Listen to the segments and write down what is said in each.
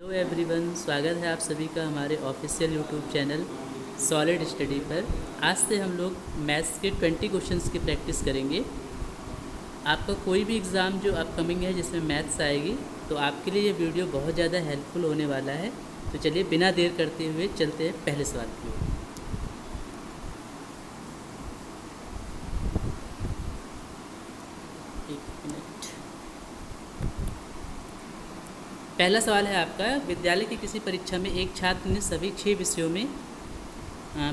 Hello everyone, स्वागत है आप सभी का हमारे official YouTube channel solid study पर। आज से हम लोग मैथ्स के 20 क्वेश्चंस की प्रैक्टिस करेंगे। आपका कोई भी एग्ज़ाम जो अपकमिंग है जिसमें मैथ्स आएगी तो आपके लिए ये वीडियो बहुत ज़्यादा हेल्पफुल होने वाला है। तो चलिए बिना देर करते हुए चलते हैं पहले सवाल की ओर। एक मिनट। पहला सवाल है आपका, विद्यालय की किसी परीक्षा में एक छात्र ने सभी 6 विषयों में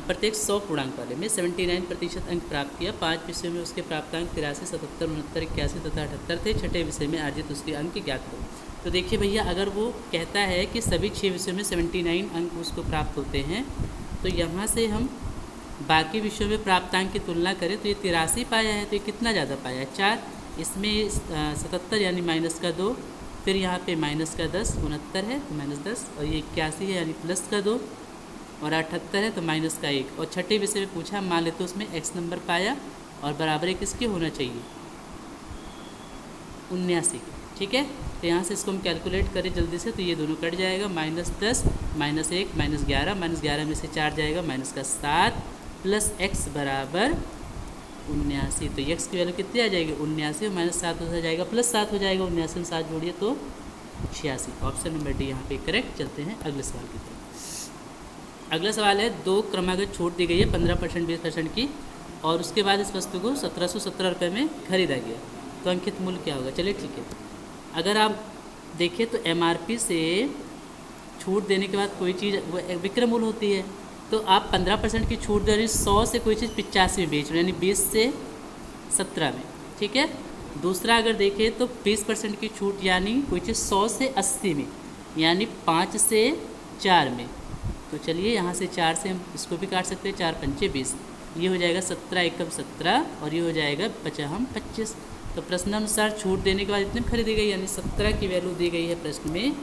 प्रत्येक 100 पूर्णांक वाले में 79% अंक प्राप्त किया। 5 विषयों में उसके प्राप्तांक 83, 77, 69, 81 तथा 78 थे। छठे विषय में अर्जित उसके अंक ज्ञात करो। तो देखिए भैया, अगर वो कहता है कि सभी 6 विषयों में 79 अंक उसको प्राप्त होते हैं, तो यहाँ से हम बाकी विषयों में प्राप्तांक की तुलना करें तो ये 83 पाया है, तो ये कितना ज़्यादा पाया है? 4। इसमें 77 यानी माइनस का 2, फिर यहाँ पे माइनस का 10, 69 है तो माइनस 10, और ये 81 है यानी प्लस का 2, और 78 है तो माइनस का 1। और छठे विषय में पूछा, मान लेते उसमें x नंबर पाया और बराबर किसके होना चाहिए? 79 के। ठीक है, तो यहाँ से इसको हम कैलकुलेट करें जल्दी से, तो ये दोनों कट जाएगा। -10 -1 -11, -11 में से 4 जाएगा माइनस का 7, प्लस x बराबर 79। तो x की वैल्यू कितनी आ जाएगी? 79, और -7 हो जाएगा प्लस 7 हो जाएगा। 79 में 7 जोड़िए तो 86। ऑप्शन नंबर डी यहाँ पे करेक्ट। चलते हैं अगले सवाल की तरफ। अगला सवाल है, 2 क्रमागत छूट दी गई है 15%, 20% की, और उसके बाद इस वस्तु को 1717 रुपये में खरीदा गया, तो अंकित मूल्य क्या होगा? चलिए ठीक है, अगर आप देखें तो MRP से छूट देने के बाद कोई चीज़ विक्रय मूल्य होती है, तो आप 15% की छूट दे रही, 100 से कोई चीज़ 85 में बेच रहे हैं, यानी 20 से 17 में। ठीक है, दूसरा अगर देखें तो 20% की छूट, यानी कोई चीज़ 100 से 80 में, यानी 5 से 4 में। तो चलिए यहाँ से 4 से हम इसको भी काट सकते हैं, 4 पंचे 20, ये हो जाएगा 17 एकम 17, और ये हो जाएगा 25। तो प्रश्नानुसार छूट देने के बाद इतने में खरीदी गई, यानी 17 की वैल्यू दी गई है प्रश्न में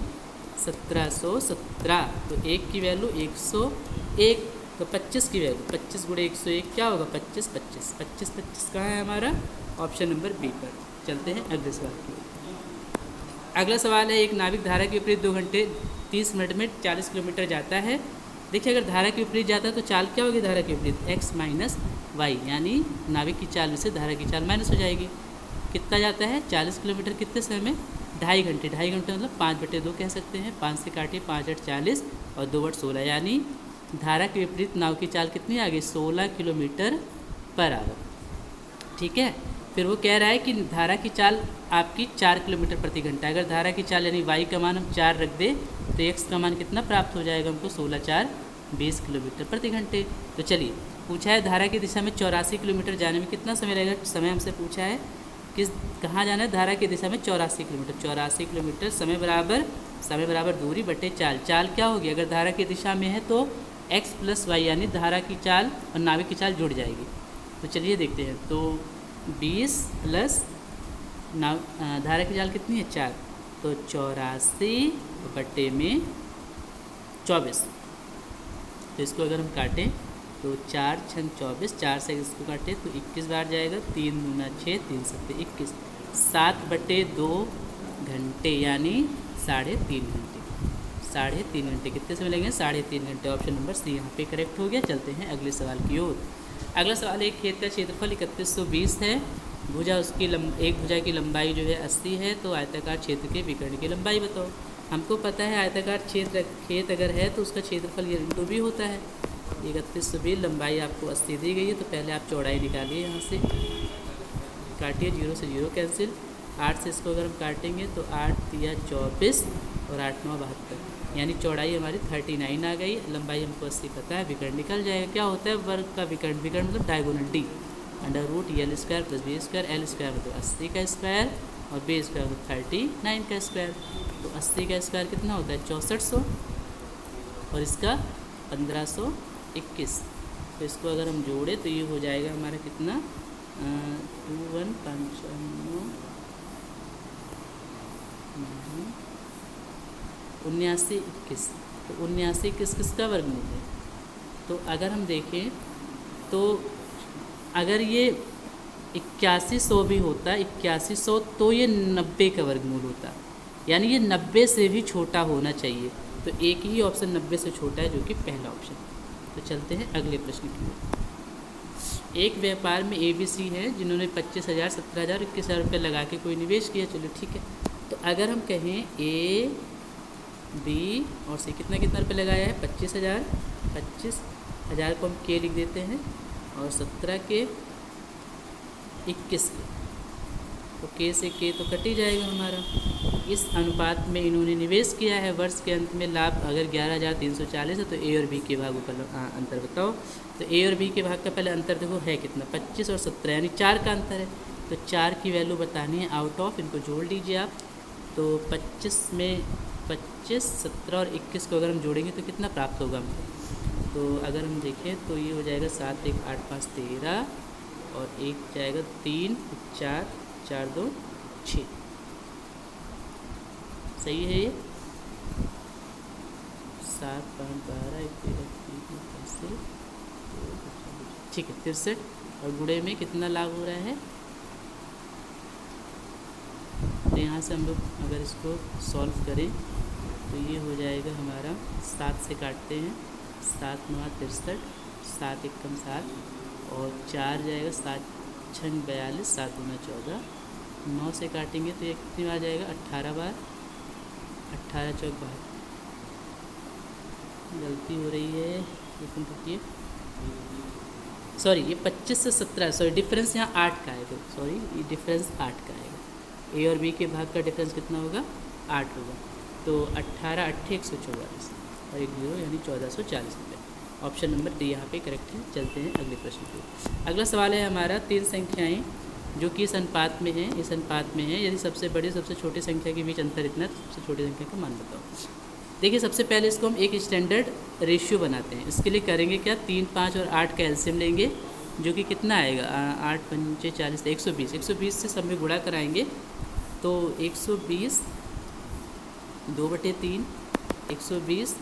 1717। तो 1 की वैल्यू 101, तो 25 की वैल्यू 25 गुणे 101 क्या होगा? 25 25 25 25 कहाँ है हमारा? ऑप्शन नंबर बी पर। चलते हैं अगले सवाल की ओर। अगला सवाल है, एक नाविक धारा के विपरीत 2 घंटे 30 मिनट में 40 किलोमीटर जाता है। देखिए, अगर धारा के विपरीत जाता है तो चाल क्या होगी? धारा के विपरीत x माइनस वाई, यानी नाविक की चाल में से धारा की चाल माइनस हो जाएगी। कितना जाता है? 40 किलोमीटर कितने समय में? 2.5 घंटे। 2.5 घंटे मतलब 5/2 कह सकते हैं। 5 से काटिए, 5 8 40 और 2 8 16, यानी धारा के विपरीत नाव की चाल कितनी आ गई? 16 किलोमीटर पर आवर। ठीक है, फिर वो कह रहा है कि धारा की चाल आपकी 4 किलोमीटर प्रति घंटा। अगर धारा की चाल यानी y का मान हम 4 रख दें तो x का मान कितना प्राप्त हो जाएगा हमको? 16 4 20 किलोमीटर प्रति घंटे। तो चलिए, पूछा है धारा की दिशा में 84 किलोमीटर जाने में कितना समय लगेगा? समय हमसे पूछा है किस कहाँ जाना है? धारा की दिशा में 84 किलोमीटर। 84 किलोमीटर समय बराबर दूरी बटे चाल। चाल क्या होगी? अगर धारा की दिशा में है तो x प्लस वाई, यानी धारा की चाल और नाविक की चाल जुड़ जाएगी। तो चलिए देखते हैं, तो 20 प्लस धारा की चाल कितनी है? 4, तो 84 बटे में 24। तो इसको अगर हम काटें तो 4 छंग 24, 4 से इसको काटें तो 21 बार जाएगा, 3 दूना 6, 3 सत्ते 21, 7/2 घंटे, यानी 3.5 घंटे। 3.5 घंटे कितने समय लगेंगे? 3.5 घंटे। ऑप्शन नंबर सी यहाँ पे करेक्ट हो गया। चलते हैं अगले सवाल की ओर। अगला सवाल है, खेत का क्षेत्रफल 3120 है। भुजा उसकी एक भुजा की लंबाई जो है 80 है, तो आयताकार क्षेत्र के विकर्ण की लंबाई बताओ। हमको पता है आयताकार क्षेत्र खेत अगर है तो उसका क्षेत्रफल ये इंटू भी होता है। 3120, लंबाई आपको 80 दी गई है, तो पहले आप चौड़ाई निकालिए, यहाँ से काटिए, 0 से 0 कैंसिल। 8 से इसको अगर हम काटेंगे तो 8 तिया 24 और 8 9 72, यानी चौड़ाई हमारी 39 आ गई। लंबाई हमको 80 पता है, विकर्ण निकल जाएगा। क्या होता है वर्ग का विकर्ण? विकर्ण मतलब diagonal D, √l² + b², l² मतलब 80 का स्क्वायर, और b² मतलब 39 का स्क्वायर। तो 80 का स्क्वायर कितना होता है? 6400, और इसका 1521। तो इसको अगर हम जोड़े तो ये हो जाएगा हमारा कितना? 2155 7921। तो 79 किसका वर्गमूल है? तो अगर हम देखें तो अगर ये 8100 भी होता, 8100, तो ये 90 का वर्गमूल होता। यानी ये 90 से भी छोटा होना चाहिए। तो एक ही ऑप्शन 90 से छोटा है, जो कि पहला ऑप्शन। तो चलते हैं अगले प्रश्न की ओर। एक व्यापार में ABC है जिन्होंने 25,000, 17,000, 21,000 रुपये लगा के कोई निवेश किया। चलो ठीक है, तो अगर हम कहें A, B और C कितना कितना रुपये लगाया है, 25,000, 25,000 को हम K लिख देते हैं और 17 के 21 के, तो K से K तो कट ही जाएगा हमारा। इस अनुपात में इन्होंने निवेश किया है। वर्ष के अंत में लाभ अगर 11,340 है तो A और B के भागों का अंतर बताओ। तो A और B के भाग का पहले अंतर देखो है कितना, 25 और 17, यानी 4 का अंतर है। तो 4 की वैल्यू बतानी है आउट ऑफ, इनको जोड़ लीजिए आप। तो 25 में 25, 17 और 21 को अगर हम जोड़ेंगे तो कितना प्राप्त होगा हमको। तो अगर हम देखें तो ये हो जाएगा 7, 1, 8, 5, 13 और 1 जाएगा 3, 4, 4, 2, 6। सही है ये। 7, 5, 12, 1, 13, ठीक है 63 और गुणे में कितना लाभ हो रहा है। तो यहाँ से हम लोग अगर इसको सॉल्व करें तो ये हो जाएगा हमारा, 7 से काटते हैं, 7, 9, 63, 7, 1, 7 और 4 जाएगा, 7, 6, 42, 7, 9, 14, 9 से काटेंगे तो ये कितनी बार जाएगा, 18 बार, 18 चौक 72। गलती हो रही है, लेकिन रुकिए, सॉरी ये 25 से 17, सॉरी डिफरेंस यहाँ 8 का आएगा, सॉरी ये डिफरेंस 8 का आएगा। A और B के भाग का डिफरेंस कितना होगा, 8 होगा। तो 18, 8, 144 और 1 0 यानी 1440 रुपये। ऑप्शन नंबर डी यहाँ पे करेक्ट है। चलते हैं अगले प्रश्न पे। अगला सवाल है हमारा, 3 संख्याएं जो कि इस अनुपात में हैं, इस अनुपात में हैं, यदि सबसे बड़ी सबसे छोटी संख्या के बीच अंतर इतना, तो सबसे छोटी संख्या का मान बताओ। देखिए सबसे पहले इसको हम एक स्टैंडर्ड रेशियो बनाते हैं। इसके लिए करेंगे क्या, 3, 5 और 8 का एलसीएम लेंगे, जो कि कितना आएगा, 8, 5, 40, 120, 120 से सब में गुणा कराएंगे तो 120 2/3, 120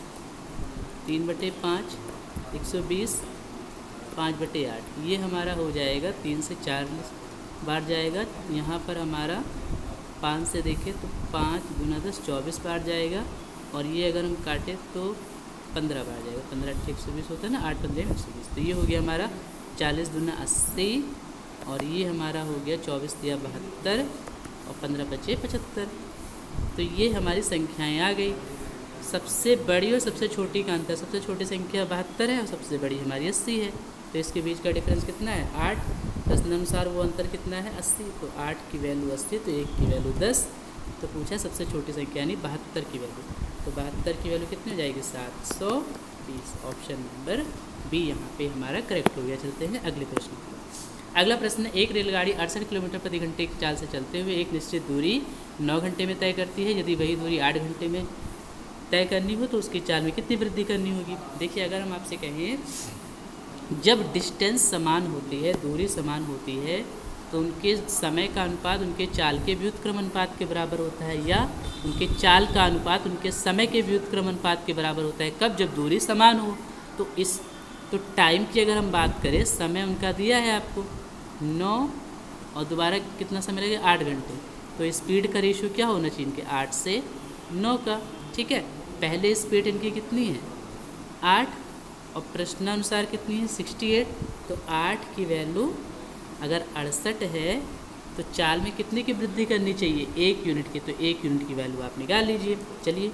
3/5, 120 5/8, ये हमारा हो जाएगा 3 से 4 बार जाएगा। यहाँ पर हमारा 5 से देखें तो 5 × 10 24 बार जाएगा और ये अगर हम काटें तो 15 बार जाएगा। 15 × 120 होता है ना, 8 15 120, तो ये हो गया हमारा 40 × 80 और ये हमारा हो गया 24 × 72 और 15 × 5 = 75। तो ये हमारी संख्याएं आ गई। सबसे बड़ी और सबसे छोटी का अंतर, सबसे छोटी संख्या 72 है और सबसे बड़ी हमारी 80 है। तो इसके बीच का डिफरेंस कितना है, 8। प्रश्नानुसार वो अंतर कितना है, 80। तो 8 की वैल्यू 80, तो 1 की वैल्यू 10। तो पूछा सबसे छोटी संख्या यानी 72 की वैल्यू, तो 72 की वैल्यू कितनी हो जाएगी, 720। ऑप्शन नंबर बी यहाँ पे हमारा करेक्ट हो गया। चलते हैं अगले प्रश्न पर। अगला प्रश्न, एक रेलगाड़ी 68 किलोमीटर प्रति घंटे की चाल से चलते हुए एक निश्चित दूरी 9 घंटे में तय करती है। यदि वही दूरी 8 घंटे में तय करनी हो तो उसकी चाल में कितनी वृद्धि करनी होगी। देखिए अगर हम आपसे कहें, जब डिस्टेंस समान होती है, दूरी समान होती है, तो उनके समय का अनुपात उनके चाल के व्युत्क्रम अनुपात के बराबर होता है, या उनके चाल का अनुपात उनके समय के व्युत्क्रम अनुपात के बराबर होता है। कब, जब दूरी समान हो। तो टाइम की अगर हम बात करें, समय उनका दिया है आपको 9 और दोबारा कितना समय लगेगा, 8 घंटे। तो स्पीड का रेशियो क्या होना चाहिए इनके, 8 से 9 का। ठीक है, पहले स्पीड इनकी कितनी है, 8 और प्रश्नानुसार कितनी है, 68। तो 8 की वैल्यू अगर 68 है तो चाल में कितने की वृद्धि करनी चाहिए, 1 यूनिट की। तो 1 यूनिट की वैल्यू आप निकाल लीजिए। चलिए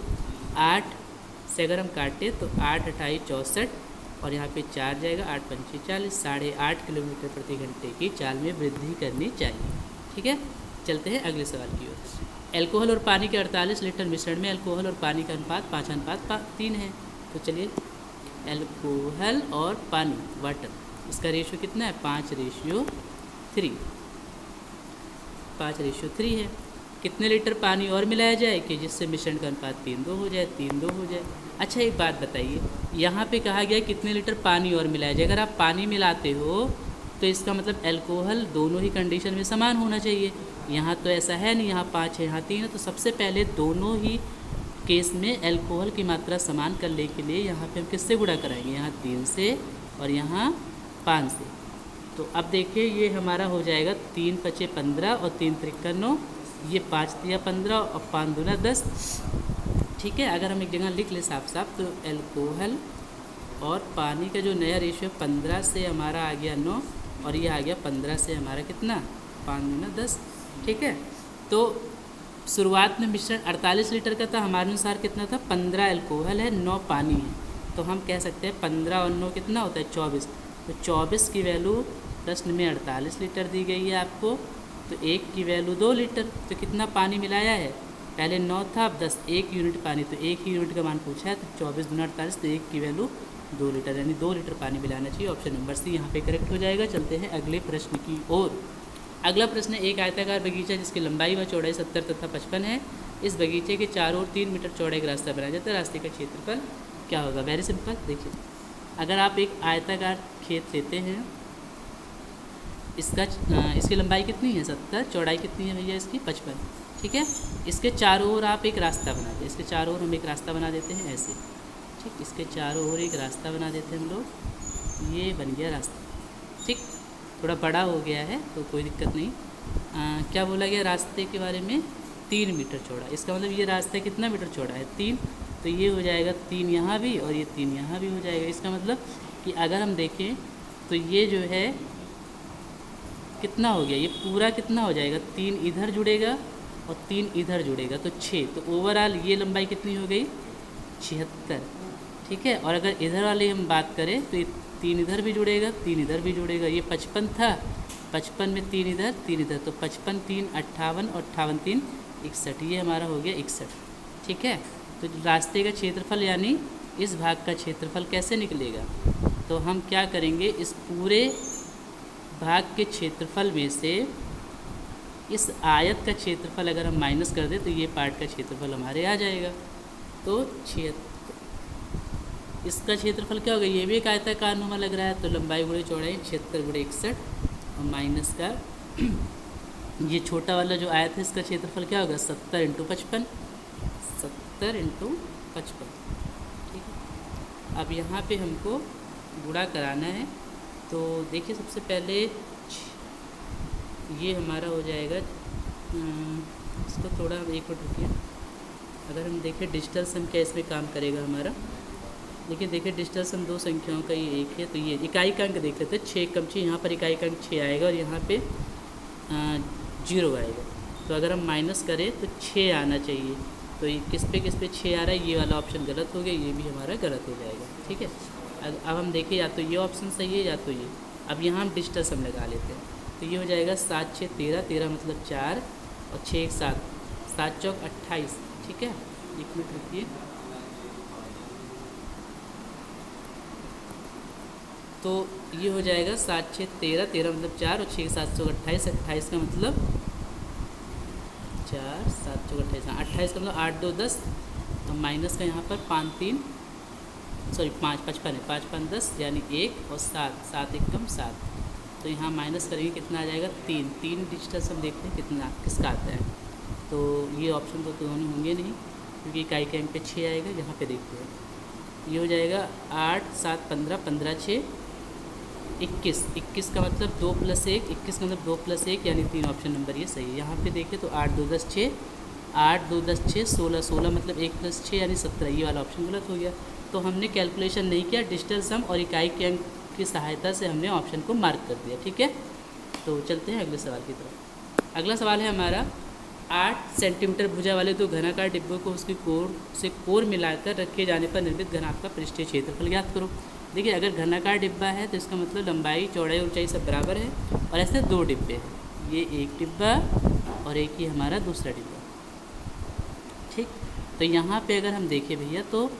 8 से अगर हम काटें तो 8 × 28 = 64 और यहाँ पे 4 जाएगा, 8 × 5 = 40, 8.5 किलोमीटर प्रति घंटे की चाल में वृद्धि करनी चाहिए। ठीक है, चलते हैं अगले सवाल की ओर। एल्कोहल और पानी के 48 लीटर मिश्रण में एल्कोहल और पानी का अनुपात 5:3 है। तो चलिए एल्कोहल और पानी, वाटर, इसका रेशियो कितना है, 5:3। 5:3 है। कितने लीटर पानी और मिलाया जाए कि जिससे मिश्रण का अनुपात 3:2 हो जाए, 3:2 हो जाए। अच्छा एक बात बताइए, यहाँ पे कहा गया कितने लीटर पानी और मिलाया जाए। अगर आप पानी मिलाते हो तो इसका मतलब एल्कोहल दोनों ही कंडीशन में समान होना चाहिए। यहाँ तो ऐसा है नहीं, यहाँ 5 है, यहाँ 3 है। तो सबसे पहले दोनों ही केस में एल्कोहल की मात्रा समान करने के लिए यहाँ पे हम किससे गुणा कराएंगे, यहाँ 3 से और यहाँ 5 से। तो अब देखिए ये हमारा हो जाएगा 3 × 5 = 15 और 3 × 3 = 9, ये 5 तिया 15 और 5 दूना 10। ठीक है, अगर हम एक जगह लिख ले साफ साफ तो एल्कोहल और पानी का जो नया रेशियो 15 से हमारा आ गया 9 और ये आ गया 15 से हमारा कितना 5 दूना 10। ठीक है, तो शुरुआत में मिश्रण 48 लीटर का था, हमारे अनुसार कितना था 15 अल्कोहल है 9 पानी है, तो हम कह सकते हैं 15 और 9 कितना होता है 24। तो 24 की वैल्यू प्रश्न में 48 लीटर दी गई है आपको, तो 1 की वैल्यू 2 लीटर। तो कितना पानी मिलाया है, पहले 9 था अब 10, 1 यूनिट पानी, तो 1 ही यूनिट का मान पूछा है, तो 24 दूना 48, तो 1 की वैल्यू 2 लीटर, यानी 2 लीटर पानी मिलाना चाहिए। ऑप्शन नंबर सी यहाँ पे करेक्ट हो जाएगा। चलते हैं अगले प्रश्न की ओर। अगला प्रश्न, एक आयताकार बगीचा जिसकी लंबाई व चौड़ाई 70 तथा 55 है, इस बगीचे के चारों ओर 3 मीटर चौड़ा एक रास्ता बनाया जाता है, रास्ते का क्षेत्रफल क्या होगा। वेरी सिंपल, देखिए अगर आप एक आयताकार खेत लेते हैं, इसकी लंबाई कितनी है 70, चौड़ाई कितनी है भैया इसकी 55। ठीक है, इसके चारों ओर आप एक रास्ता बनाते हैं, इसके चारों ओर हम एक रास्ता बना देते हैं ऐसे। ठीक, इसके चारों ओर एक रास्ता बना देते हैं हम लोग, ये बन गया रास्ता। ठीक, थोड़ा बड़ा हो गया है तो कोई दिक्कत नहीं। क्या बोला गया रास्ते के बारे में 3 मीटर चौड़ा, इसका मतलब ये रास्ता कितना मीटर चौड़ा है 3, तो ये हो जाएगा 3 यहाँ भी और ये 3 यहाँ भी हो जाएगा। इसका मतलब कि अगर हम देखें तो ये जो है कितना हो गया, ये पूरा कितना हो जाएगा 3 इधर जुड़ेगा और 3 इधर जुड़ेगा तो 6, तो ओवरऑल ये लंबाई कितनी हो गई 76। ठीक है, और अगर इधर वाली हम बात करें तो ये 3 इधर भी जुड़ेगा 3 इधर भी जुड़ेगा, ये 55 था, 55 में 3 इधर 3 इधर, तो 55 3 58 और 58 3 61, ये हमारा हो गया 61। ठीक है, तो रास्ते का क्षेत्रफल यानी इस भाग का क्षेत्रफल कैसे निकलेगा, तो हम क्या करेंगे, इस पूरे भाग के क्षेत्रफल में से इस आयत का क्षेत्रफल अगर हम माइनस कर दें तो ये पार्ट का क्षेत्रफल हमारे आ जाएगा। तो इसका क्षेत्रफल क्या होगा, ये भी एक आयताकार नुमा लग रहा है, तो लंबाई गुणे चौड़ाई 76 गुणे 61 और माइनस का ये छोटा वाला जो आयत है इसका क्षेत्रफल क्या होगा 70 इंटू 55, 70 इंटू 55। ठीक है, अब यहाँ पे हमको गुणा कराना है, तो देखिए सबसे पहले ये हमारा हो जाएगा, इसको थोड़ा एक मिनट रुकिए, अगर हम देखें डिजिटल सम क्या इसमें काम करेगा हमारा। लेकिन देखिए डिजिटल सम 2 संख्याओं का ये एक है, तो ये इकाई का अंक देख लेते हैं, 6 कम 6, यहाँ पर इकाई का अंक 6 आएगा और यहाँ पे 0 आएगा, तो अगर हम माइनस करें तो 6 आना चाहिए, तो ये किस पे 6 आ रहा है, ये वाला ऑप्शन गलत हो गया, ये भी हमारा गलत हो जाएगा। ठीक है, अब हम देखें या तो ये ऑप्शन सही है या तो ये। अब यहाँ हम डिजिटल सम लगा लेते हैं, तो ये हो जाएगा 7 6 13, 13 मतलब 4 और 6 1 7, 7 चौक 28। ठीक है, एक मिनट रुकिए, तो ये हो जाएगा 7 6 13, 13 मतलब 4 और 6 7 चौक 28, 28 का मतलब 4 7 चौक 28, 28 का मतलब 8 2 10 और माइनस का यहाँ पर 5 3 सॉरी 5 55 है, 5 5 10 यानी 1 और 7 7 1 कम 7, तो यहाँ माइनस करेंगे कितना आ जाएगा 3 3 डिजिटल सम देखते हैं कितना किसका आता है, तो ये ऑप्शन तो दोनों होंगे नहीं क्योंकि इकाई के अंक पे 6 आएगा। यहाँ पे देखते हैं ये हो जाएगा 8 7 15 15 6 21, 21 का मतलब 2 + 1, 21 का मतलब 2 + 1 यानी 3, ऑप्शन नंबर ये सही है। यहाँ पे देखिए तो 8 2 10 6, 8 2 10 6 16, 16 मतलब 1 + 6 यानी 17, ये वाला ऑप्शन गलत हो गया। तो हमने कैलकुलेशन नहीं किया, डिजिटल सम और इकाई के अंक की सहायता से हमने ऑप्शन को मार्क कर दिया। ठीक है, तो चलते हैं अगले सवाल की तरफ। अगला सवाल है हमारा 8 सेंटीमीटर भुजा वाले 2 घनाकार डिब्बों को उसकी कोर से कोर मिलाकर रखे जाने पर निर्मित घनाभ का पृष्ठीय क्षेत्रफल ज्ञात करो। देखिए अगर घनाकार डिब्बा है तो इसका मतलब लंबाई चौड़ाई ऊंचाई सब बराबर है, और ऐसे 2 डिब्बे हैं, ये एक डिब्बा और एक ही हमारा दूसरा डिब्बा। ठीक, तो यहाँ पे अगर हम देखें भैया तो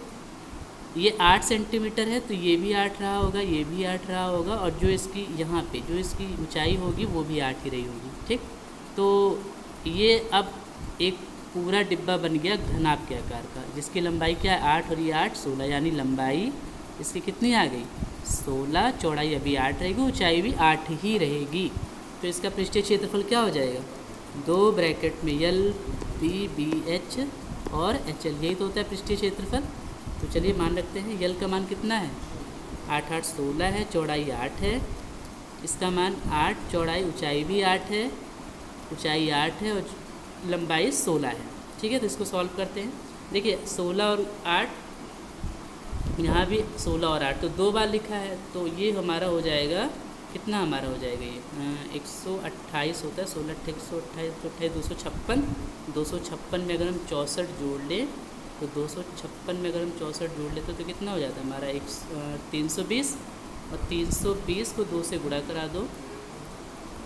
ये 8 सेंटीमीटर है, तो ये भी 8 रहा होगा, ये भी 8 रहा होगा, और जो इसकी यहाँ पे जो इसकी ऊंचाई होगी वो भी 8 ही रही होगी। ठीक, तो ये अब एक पूरा डिब्बा बन गया घनाभ के आकार का, जिसकी लंबाई क्या है 8 और ये 8 16, यानी लंबाई इसकी कितनी आ गई 16, चौड़ाई अभी 8 रहेगी, ऊंचाई भी 8 ही रहेगी। तो इसका पृष्ठीय क्षेत्रफल क्या हो जाएगा 2 ब्रैकेट में L B B H और HL, यही तो होता है पृष्ठीय क्षेत्रफल। तो चलिए मान रखते हैं L का मान कितना है 8 8 16 है, चौड़ाई 8 है, इसका मान 8, चौड़ाई ऊंचाई भी 8 है, ऊंचाई 8 है और लंबाई 16 है। ठीक है, तो इसको सॉल्व करते हैं। देखिए 16 और 8, यहाँ भी 16 और 8 तो 2 बार लिखा है, तो ये हमारा हो जाएगा कितना, हमारा हो जाएगा ये 128 होता है, 16 128 256, 256 में अगर हम 64 जोड़ लें तो 256 में अगर हम 64 जोड़ लेते तो कितना हो जाता है हमारा 320, और 320 को 2 से गुणा करा दो,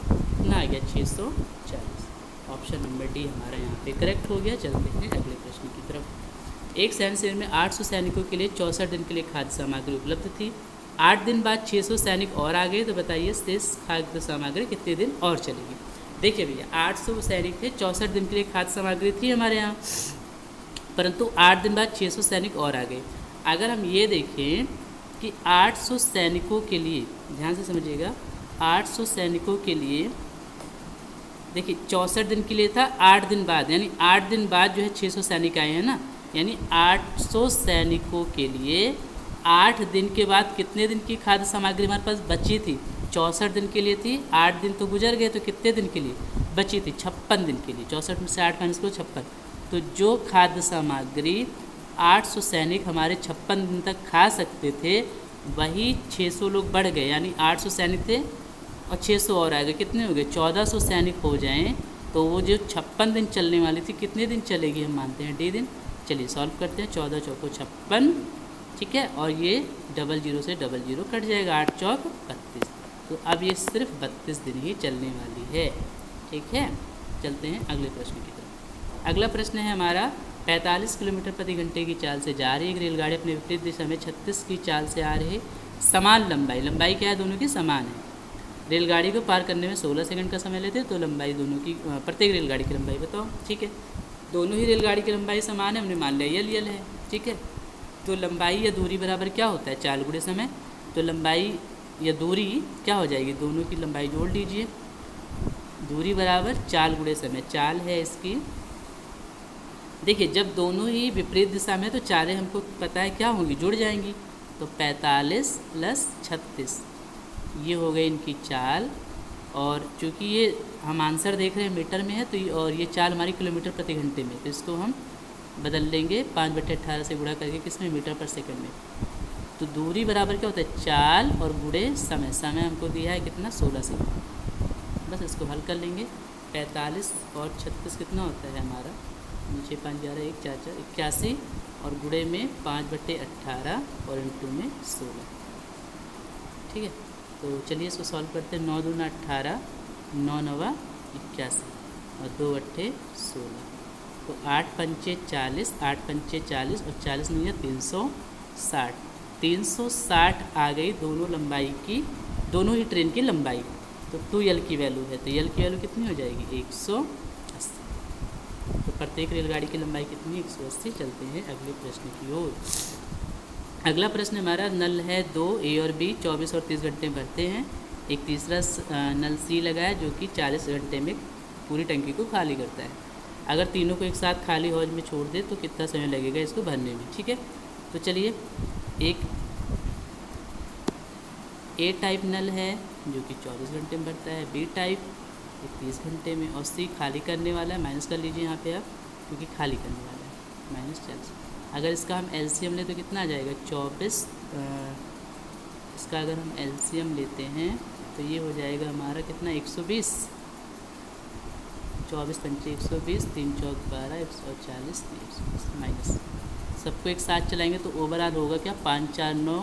कितना आ गया 640। ऑप्शन नंबर डी हमारा यहाँ पे करेक्ट हो गया। चलते हैं अगले प्रश्न की तरफ। एक सैन्य शिविर में 800 सैनिकों के लिए 64 दिन के लिए खाद्य सामग्री उपलब्ध थी। 8 दिन बाद 600 सैनिक और आ गए, तो बताइए शेष खाद्य सामग्री कितने दिन और चलेगी। देखिए भैया 800 सैनिक थे, 64 दिन के लिए खाद्य सामग्री थी हमारे यहाँ, परंतु 8 दिन बाद 600 सैनिक और आ गए। अगर हम ये देखें कि 800 सैनिकों के लिए, ध्यान से समझिएगा, 800 सैनिकों के लिए देखिए 64 दिन के लिए था, 8 दिन बाद, यानी 8 दिन बाद जो है 600 सैनिक आए हैं ना, यानी 800 सैनिकों के लिए 8 दिन के बाद कितने दिन की खाद्य सामग्री हमारे पास बची थी, 64 दिन के लिए थी, 8 दिन तो गुजर गए, तो कितने दिन के लिए बची थी, 56 दिन के लिए। 64 में से 8 माइनस करो 56, तो जो खाद्य सामग्री 800 सैनिक हमारे 56 दिन तक खा सकते थे, वही 600 लोग बढ़ गए, यानी 800 सैनिक थे और 600 और आ गए, कितने हो गए 1400 सैनिक हो जाएं, तो वो जो 56 दिन चलने वाली थी कितने दिन चलेगी, हम मानते हैं डी दिन। चलिए सॉल्व करते हैं, 14 चौको 56, ठीक है, और ये 00 से 00 कट जाएगा, 8 चौक 32, तो अब ये सिर्फ 32 दिन ही चलने वाली है। ठीक है, चलते हैं अगले प्रश्न की तरफ। अगला प्रश्न है हमारा, 45 किलोमीटर प्रति घंटे की चाल से जा रही एक रेलगाड़ी अपने विपरीत दिशा में 36 की चाल से आ रही, समान लंबाई क्या है, दोनों की समान है, रेलगाड़ी को पार करने में 16 सेकंड का समय लेते हैं, तो लंबाई दोनों की, प्रत्येक रेलगाड़ी की लंबाई बताओ। ठीक है, दोनों ही रेलगाड़ी की लंबाई समान है, हमने मान लिया यल है। ठीक है, तो लंबाई या दूरी बराबर क्या होता है, चाल गुणे समय, तो लंबाई या दूरी क्या हो जाएगी, दोनों की लंबाई जोड़ लीजिए, दूरी बराबर चाल गुणे समय, चाल है इसकी। देखिए जब दोनों ही विपरीत दिशा में, तो चालें हमको पता है क्या होंगी, जुड़ जाएंगी, तो 45 + 36 ये हो गई इनकी चाल, और चूँकि ये हम आंसर देख रहे हैं मीटर में है, तो और ये चाल हमारी किलोमीटर प्रति घंटे में, तो इसको हम बदल लेंगे 5/18 से गुणा करके, किसमें, मीटर पर सेकंड में। तो दूरी बराबर क्या होता है, चाल और गुणे समय, समय हमको दिया है कितना 16 सेकंड, बस इसको हल कर लेंगे। 45 और 36 कितना होता है हमारा, 6 5 11 1 4 4 81, और गुणे में 5/18 और इंटू में 16। ठीक है, तो चलिए इसको सॉल्व करते हैं। 9 दूना 18, 9 नवा 81 और 2 अट्ठे 16, तो 8 पंचे 40, 8 पंचे 40 और 40 नहीं है 360, 360 आ गई दोनों लंबाई की, दोनों ही ट्रेन की लंबाई। तो 2L की वैल्यू है, तो L की वैल्यू कितनी हो जाएगी 180, तो प्रत्येक रेलगाड़ी की लंबाई कितनी 180। चलते हैं अगले प्रश्न की ओर। अगला प्रश्न हमारा, नल है 2 A और B 24 और 30 घंटे में भरते हैं, एक तीसरा नल C लगा है जो कि 40 घंटे में पूरी टंकी को खाली करता है। अगर तीनों को एक साथ खाली हौज में छोड़ दे तो कितना समय लगेगा इसको भरने में। ठीक है, तो चलिए, एक A टाइप नल है जो कि 24 घंटे में भरता है, B टाइप 30 घंटे में, और C खाली करने वाला है, माइनस कर लीजिए यहाँ पे आप, क्योंकि खाली करने वाला है, -40। अगर इसका हम LCM ले तो कितना आ जाएगा 24, इसका अगर हम LCM लेते हैं तो ये हो जाएगा हमारा कितना 120, 24 पंचे 120, 3 चौक 12, 140, 120 माइनस, सबको एक साथ चलाएंगे तो ओवरऑल होगा क्या 5 4 9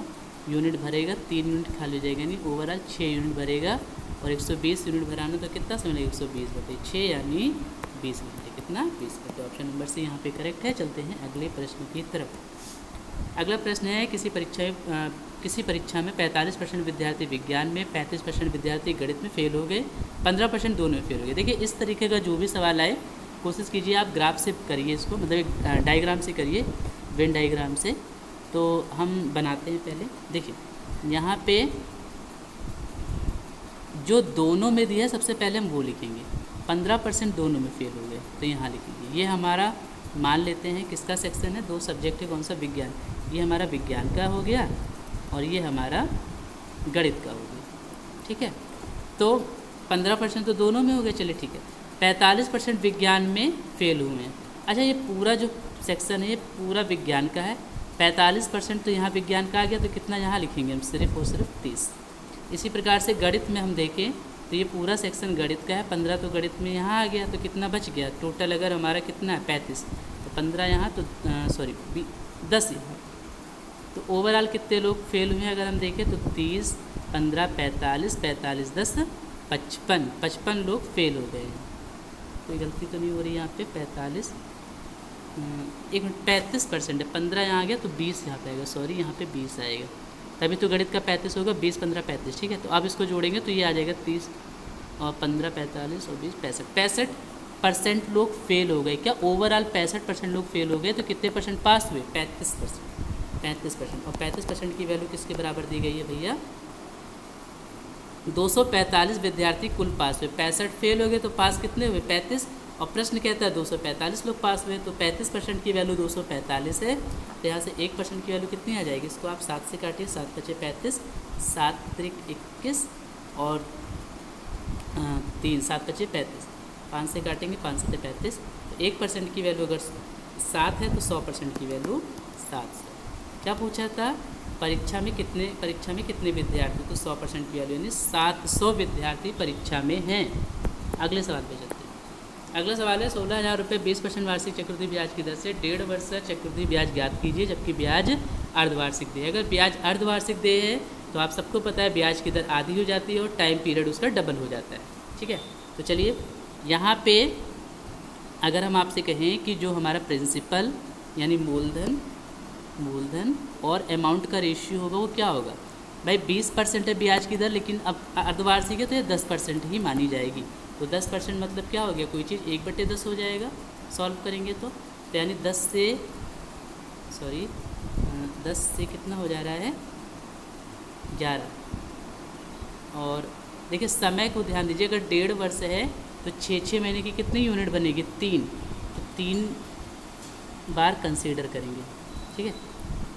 यूनिट भरेगा, 3 यूनिट खाली हो जाएगा, यानी ओवरऑल 6 यूनिट भरेगा, और 120 यूनिट भराना तो कितना समय लगेगा 120/6 यानी 20 घंटे, कितना 20 घंटे। ऑप्शन नंबर सी यहाँ पे करेक्ट है। चलते हैं अगले प्रश्न की तरफ। अगला प्रश्न है, किसी परीक्षा में 45% विद्यार्थी विज्ञान में, 35% विद्यार्थी गणित में फेल हो गए, 15% दोनों में फेल हो गए। देखिए इस तरीके का जो भी सवाल आए कोशिश कीजिए आप ग्राफ से करिए इसको, मतलब एक डायग्राम से करिए, वेन डायग्राम से। तो हम बनाते हैं पहले, देखिए यहाँ पे जो दोनों में दिया है सबसे पहले हम वो लिखेंगे, 15% दोनों में फेल हो गए, तो यहाँ लिखेंगे। ये हमारा मान लेते हैं किसका सेक्शन है, 2 सब्जेक्ट है, कौन सा, विज्ञान, ये हमारा विज्ञान का हो गया और ये हमारा गणित का हो गया। ठीक है, तो 15% तो दोनों में हो गया, चलिए ठीक है। 45% विज्ञान में फेल हुए हैं। अच्छा, ये पूरा जो सेक्शन है ये पूरा विज्ञान का है। 45% तो यहाँ विज्ञान का आ गया, तो कितना यहाँ लिखेंगे हम, सिर्फ और सिर्फ 30। इसी प्रकार से गणित में हम देखें तो ये पूरा सेक्शन गणित का है, 15 तो गणित में यहाँ आ गया, तो कितना बच गया टोटल, अगर हमारा कितना है 35, तो 15 यहाँ, तो 10 यहाँ। तो ओवरऑल कितने लोग फेल हुए हैं अगर हम देखें तो 30, 15, 45, 45, 10, 55 लोग फेल हो गए हैं। कोई गलती तो नहीं हो रही यहाँ पे, 45, 35% है, 15 यहाँ आ गया तो 20 यहाँ पे आएगा, सॉरी यहाँ पे 20 आएगा, तभी तो गणित का 35 होगा, 20, 15, 35, ठीक है। तो अब इसको जोड़ेंगे तो ये आ जाएगा 30 और 15, 45 और 20, 65% लोग फेल हो गए। क्या ओवरऑल 65% लोग फेल हो गए, तो कितने परसेंट पास हुए, 35%। और 35% की वैल्यू किसके बराबर दी गई है भैया, 245 विद्यार्थी कुल पास हुए, 65 फेल हो गए तो पास कितने हुए, 35, और प्रश्न कहता है 245 लोग पास हुए, तो 35% की वैल्यू 245 है। तो यहाँ से 1% की वैल्यू कितनी आ जाएगी, इसको आप 7 से काटिए, 7 × 35, 7 × 21 और 3, 7 × 35, 5 से काटेंगे, 5 से 35, तो 1% की वैल्यू अगर 7 है तो 100% की वैल्यू 700। क्या पूछा था, परीक्षा में कितने विद्यार्थी, तो 100% की वैल्यू यानी 700 विद्यार्थी परीक्षा में हैं। अगले सवाल पे चलते हैं। अगला सवाल है 16,000 रुपये 20% वार्षिक चक्रवृद्धि ब्याज की दर से 1.5 वर्ष चक्रवृद्धि ब्याज ज्ञात कीजिए, जबकि ब्याज अर्धवार्षिक दे। अगर ब्याज अर्धवार्षिक दे है तो आप सबको पता है ब्याज की दर आधी हो जाती है और टाइम पीरियड उसका डबल हो जाता है, ठीक है। तो चलिए यहाँ पे अगर हम आपसे कहें कि जो हमारा प्रिंसिपल यानी मूलधन और अमाउंट का रेशियो होगा वो क्या होगा, भाई 20% है ब्याज की दर, लेकिन अब अर्धवार्षिक है तो ये 10% ही मानी जाएगी। तो 10% मतलब क्या हो गया, कोई चीज़ 1/10 हो जाएगा सॉल्व करेंगे तो यानी 10 से कितना हो जा रहा है 11। और देखिए समय को ध्यान दीजिए, अगर 1.5 वर्ष है तो 6 महीने की कितनी यूनिट बनेगी, 3, तो 3 बार कंसीडर करेंगे, ठीक है।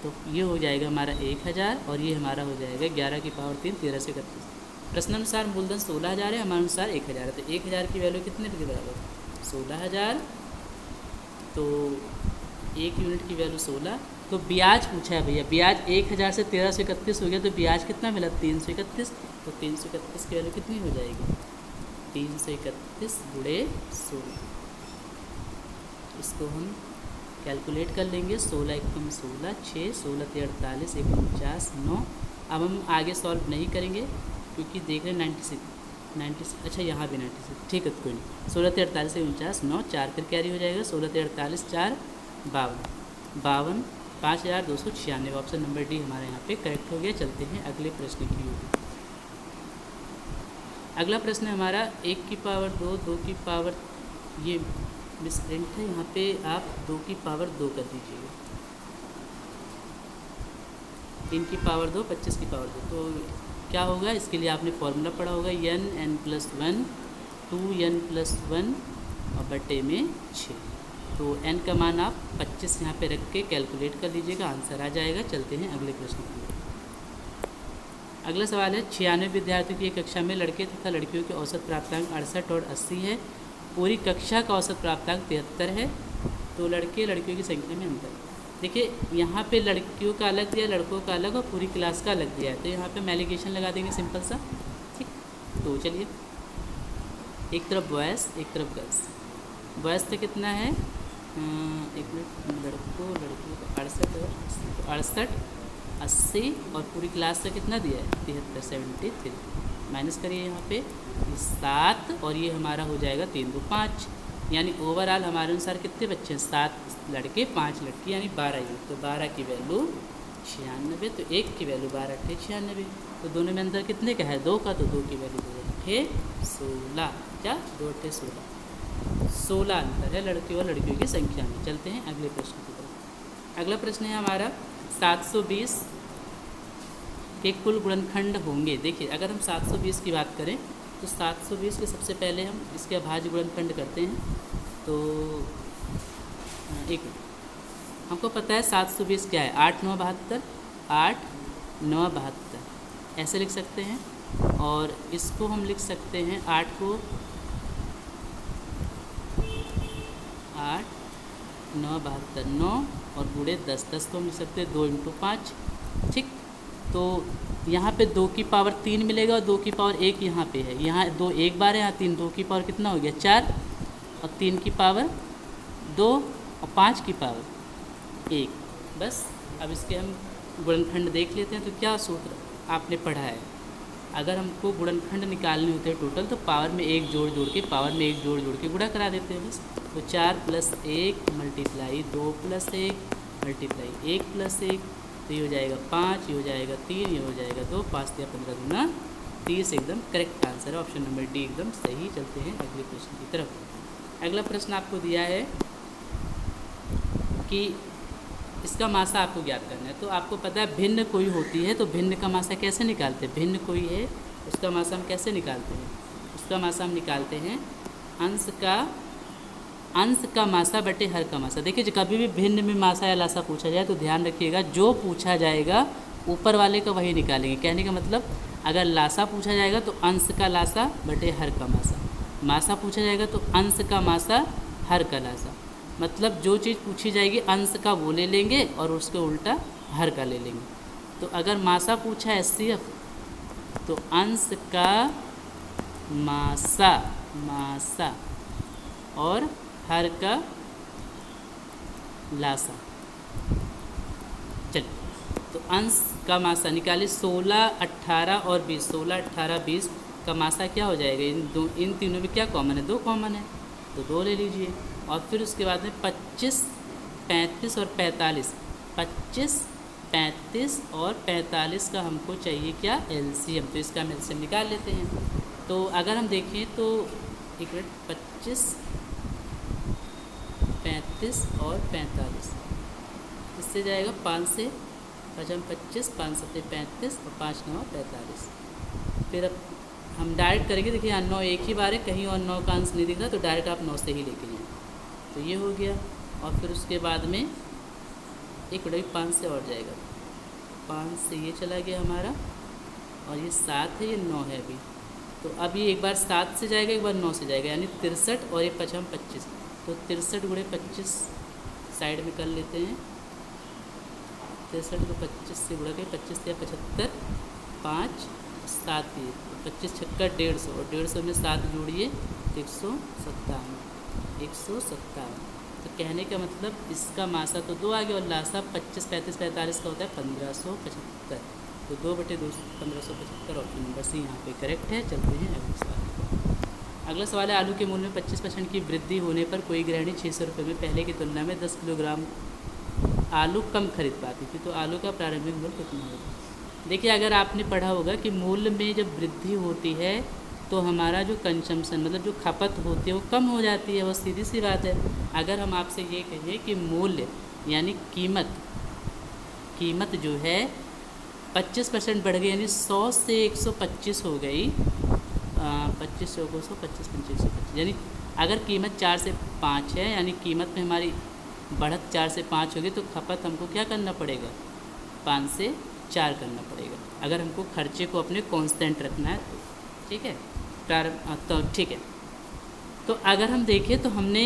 तो ये हो जाएगा हमारा 1000 और ये हमारा हो जाएगा 11 की पावर 3, 13 से 31। प्रश्नानुसार मूलधन 16,000 है, हमारे अनुसार 1000 है, तो 1000 की वैल्यू कितने के बराबर, 16,000, तो 1 यूनिट की वैल्यू 16। तो ब्याज पूछा है भैया, ब्याज 1000 से 13 से 31 हो गया, तो ब्याज कितना मिला 331, तो 331 की वैल्यू कितनी हो जाएगी, 331 गुणे 16। इसको हम कैलकुलेट कर लेंगे, 16 एकम 16, 6, 16 × 48, 49, 9। अब हम आगे सॉल्व नहीं करेंगे क्योंकि देख रहे हैं 96, अच्छा यहाँ भी 96, ठीक है कोई नहीं। 16 × 48, 49, 9, 4 फिर कैरी हो जाएगा, 16 × 48, 4, 52, 5296। ऑप्शन नंबर डी हमारे यहाँ पे करेक्ट हो गया। चलते हैं अगले प्रश्न की ओर। अगला प्रश्न है हमारा 1 की पावर 2, 2 की पावर, ये मिसप्रिंट है, यहाँ पे आप 2 की पावर 2 कर दीजिएगा, 3 की पावर 2, 25 की पावर 2। तो क्या होगा, इसके लिए आपने फॉर्मूला पढ़ा होगा, n+1, 2n+1 और बटे में 6। तो n का मान आप 25 यहाँ पे रख के कैलकुलेट कर लीजिएगा, आंसर आ जाएगा। चलते हैं अगले प्रश्न की ओर। अगला सवाल है 96 विद्यार्थियों की कक्षा में लड़के तथा लड़कियों के औसत प्राप्तांक 68 और 80 है, पूरी कक्षा का औसत प्राप्तांक 73 है, तो लड़के लड़कियों की संख्या में अंतर। देखिए यहाँ पे लड़कियों का अलग दिया, लड़कों का अलग और पूरी क्लास का अलग दिया है, तो यहाँ पे मैलिगेशन लगा देंगे सिंपल सा, ठीक। तो चलिए एक तरफ बॉयज़ एक तरफ गर्ल्स। बॉयज़ तो कितना है, एक मिनट, लड़कियों का 68 और 68, 80 और पूरी क्लास का कितना दिया है 73, 73। माइनस करिए यहाँ पे 7 और ये हमारा हो जाएगा 3, 2, 5, यानी ओवरऑल हमारे अनुसार कितने बच्चे हैं, 7 लड़के 5 लड़की, यानी 12 यूनिट। तो 12 की वैल्यू 96, तो 1 की वैल्यू 12 × 96, तो दोनों में अंदर कितने का है 2 का, तो 2 की वैल्यू 2 × 16, क्या 2 × 16, 16 अंतर है लड़कियों और लड़कियों की संख्या में। चलते हैं अगले प्रश्न की तरफ। अगला प्रश्न है हमारा 720 के कुल गुणनखंड होंगे। देखिए अगर हम 720 की बात करें तो 720 के सबसे पहले हम इसके अभाज्य गुणनखंड करते हैं। तो एक हमको पता है 720 क्या है, 8 9 72, 8 9 72 ऐसे लिख सकते हैं। और इसको हम लिख सकते हैं 8 को 8 9 72 9 और गुणे 10, 10 को हम लिख सकते हैं 2 × 5। ठीक, तो यहाँ पे 2 की पावर 3 मिलेगा और 2 की पावर 1 यहाँ पे है। यहाँ 2 एक बार है, यहाँ 3, 2 की पावर कितना हो गया 4 और 3 की पावर 2 और 5 की पावर 1। बस अब इसके हम गुणनखंड देख लेते हैं। तो क्या सूत्र आपने पढ़ा है, अगर हमको गुणनखंड निकालने होते हैं टोटल तो पावर में 1 जोड़ जोड़ के, पावर में 1 जोड़ जोड़ के गुणा करा देते हैं बस। तो 4 + 1 मल्टीप्लाई 2 + 1 मल्टीप्लाई 1 + 1, तो ये हो जाएगा 5, ये हो जाएगा 3, ये हो जाएगा 2, 5 या 15 गुना 30 एकदम करेक्ट आंसर है। ऑप्शन नंबर डी एकदम सही। चलते हैं अगले प्रश्न की तरफ। अगला प्रश्न आपको दिया है कि इसका मासा आपको ज्ञात करना है। तो आपको पता है भिन्न कोई होती है तो भिन्न का मासा कैसे निकालते हैं, भिन्न कोई है उसका मासा हम कैसे निकालते हैं, उसका मासा हम निकालते हैं अंश का मासा बटे हर का मासा। देखिए कभी भी भिन्न में मासा या लासा पूछा जाए तो ध्यान रखिएगा जो पूछा जाएगा ऊपर वाले का वही निकालेंगे। कहने का मतलब अगर लासा पूछा जाएगा तो अंश का लासा बटे हर का मासा, मासा पूछा जाएगा तो अंश का मासा हर का लासा। मतलब जो चीज़ पूछी जाएगी अंश का वो ले लेंगे और उसके उल्टा हर का ले लेंगे। तो अगर मासा पूछा है HCF तो अंश का मासा और हर का लासा। चलिए तो अंश का मासा निकाले 16, 18 और 20। 16, 18, 20 का मासा क्या हो जाएगा, इन तीनों में क्या कॉमन है, 2 कॉमन है तो 2 ले लीजिए। और फिर उसके बाद में 25, 35 और 45, 25, 35 और 45 का हमको चाहिए क्या LCM। तो इसका हम LCM निकाल लेते हैं। तो अगर हम देखें तो 25, 35 और 45 इससे जाएगा 5 से 5 25, 5 7 35 और 5 9 45। फिर अब हम डायरेक्ट करेंगे। देखिए यहाँ 9 एक ही बार है, कहीं और 9 का अंश नहीं दिख रहा तो डायरेक्ट आप 9 से ही लेके जाएँ। तो ये हो गया और फिर उसके बाद में 1/5 से और जाएगा, 5 से ये चला गया हमारा और ये 7 है, ये 9 है अभी। तो अब ये एक बार 7 से जाएगा एक बार 9 से जाएगा, यानी 63 और 1 5 25। तो 63 × 25 साइड में कर लेते हैं। 63 को 25 से गुणा के 25 या 75, 5 7 ये 25 छक्का 150 और 150 में 7 जोड़िए 157। तो कहने का मतलब इसका मासा तो 2 आ गया और लासा 25, 35, 45 का होता है 1575। तो 2/2 1575 ऑप्शन नंबर सी यहाँ पे करेक्ट है। चलते हैं अगले सवाल। अगला सवाल है आलू के मूल्य में 25% की वृद्धि होने पर कोई गृहिणी 600 रुपये में पहले की तुलना में 10 किलोग्राम आलू कम खरीद पाती थी। तो आलू का प्रारंभिक मूल्य कितना होगा। देखिए अगर आपने पढ़ा होगा कि मूल्य में जब वृद्धि होती है तो हमारा जो कंजम्पशन मतलब जो खपत होती है वो कम हो जाती है, वो सीधी सी बात है। अगर हम आपसे ये कहें कि मूल्य यानी कीमत जो है 25% बढ़ गई, यानी 100 से 125 हो गई, 25 से 125, 25 125, यानी अगर कीमत 4 से 5 है यानी कीमत में हमारी बढ़त 4 से 5 होगी तो खपत हमको क्या करना पड़ेगा 5 से 4 करना पड़ेगा, अगर हमको खर्चे को अपने कांस्टेंट रखना है तो। ठीक है तो ठीक है। तो अगर हम देखें तो हमने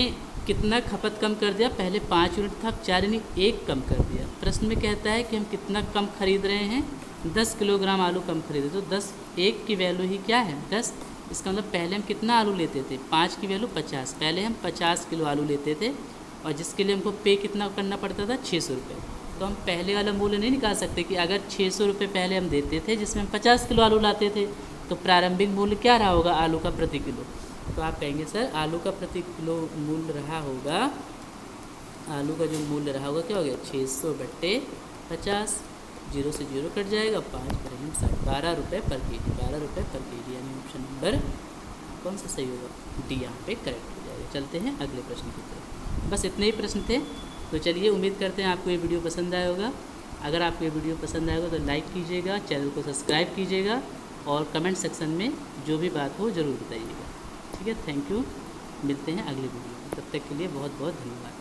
कितना खपत कम कर दिया, पहले 5 यूनिट था, 4 यानी 1 कम कर दिया। प्रश्न में कहता है कि हम कितना कम खरीद रहे हैं, 10 किलोग्राम आलू कम खरीदे। तो 10 1 की वैल्यू ही क्या है 10। इसका मतलब पहले हम कितना आलू लेते थे, 5 की वैल्यू 50, पहले हम 50 किलो आलू लेते थे और जिसके लिए हमको पे कितना करना पड़ता था 600 रुपये। तो हम पहले वाला मूल्य नहीं निकाल सकते कि अगर 600 रुपये पहले हम देते थे जिसमें हम 50 किलो आलू लाते थे तो प्रारंभिक मूल्य क्या रहा होगा आलू का प्रति किलो। तो आप कहेंगे सर आलू का प्रति किलो मूल्य रहा होगा, आलू का जो मूल्य रहा होगा क्या हो गया 600/50, 0 से 0 कट जाएगा, 5 × 60, 12 रुपये पर केजी, 12 रुपये पर केजी, यानी ऑप्शन नंबर कौन सा सही होगा डी यहाँ पे करेक्ट हो जाएगा। चलते हैं अगले प्रश्न की तरफ। बस इतने ही प्रश्न थे। तो चलिए उम्मीद करते हैं आपको ये वीडियो पसंद आया होगा। अगर आपको ये वीडियो पसंद आएगा तो लाइक कीजिएगा, चैनल को सब्सक्राइब कीजिएगा और कमेंट सेक्शन में जो भी बात हो ज़रूर बताइएगा। ठीक है, थैंक यू। मिलते हैं अगले वीडियो में, तब तक के लिए बहुत बहुत धन्यवाद।